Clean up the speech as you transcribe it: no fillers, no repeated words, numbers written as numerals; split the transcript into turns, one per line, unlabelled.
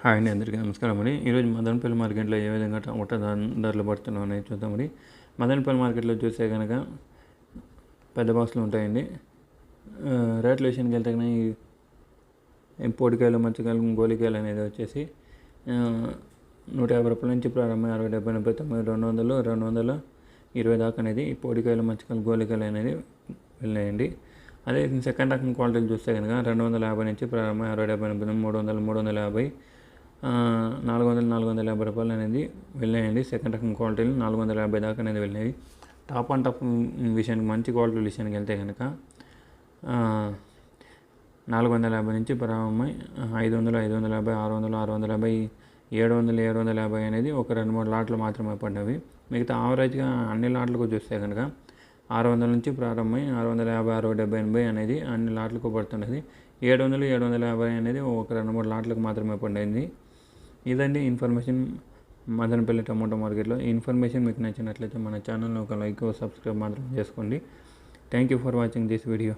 Hi అండి, అందరికీ నమస్కారం అండి. ఈరోజు మదనపల్లి మార్కెట్లో ఏ విధంగా టమోటా ధరలు పడుతున్నాయి అనేది చూద్దామండి. మదనపల్లి మార్కెట్లో చూస్తే కనుక పెద్ద బాక్సులు ఉంటాయండి. రేట్ల విషయానికి వెళ్తే కనుక ఈ పొడికాయలు, మచ్చకాయలు, గోలికాయలు అనేది వచ్చేసి 150 రూపాయల నుంచి ప్రారంభం 60, 70, 80, 90, 200, 220 దాకా అనేది ఈ పొడికాయలు, మచ్చకాయలు, గోలికాయలు అనేది వెళ్ళాయండి. అదే సెకండ్ రకం క్వాలిటీలు చూస్తే కనుక 250 నుంచి ప్రారంభం 60, 70, 80, 300, 350, 400, 450 రూపాయలు అనేది వెళ్ళాయండి. సెకండ్ రకం క్వాలిటీలు 450 దాకా అనేది వెళ్ళాయి. టాప్ అండ్ టాప్ విషయానికి, మంచి క్వాలిటీ విషయానికి వెళ్తే కనుక 450 నుంచి ప్రారంభమై 500, 550, 600, 650, 700, 750 అనేది ఒక 2-3 లాట్లు మాత్రమే పడినవి. మిగతా యావరేజ్గా అన్ని లాట్లకు చూస్తే కనుక 600 నుంచి ప్రారంభమై 650, 60, 70, 80 అనేది అన్ని లాట్లకు పడుతున్నది. 700, 750 అనేది ఒక 2-3 లాట్లకు మాత్రమే పడింది. ఇదండి ఇన్ఫర్మేషన్ మదనపల్లి టమోటా మార్కెట్లో. ఈ ఇన్ఫర్మేషన్ మీకు నచ్చినట్లయితే మన ఛానల్ని ఒక లైక్, సబ్స్క్రైబ్ మాత్రం చేసుకోండి. Thank you for watching this video.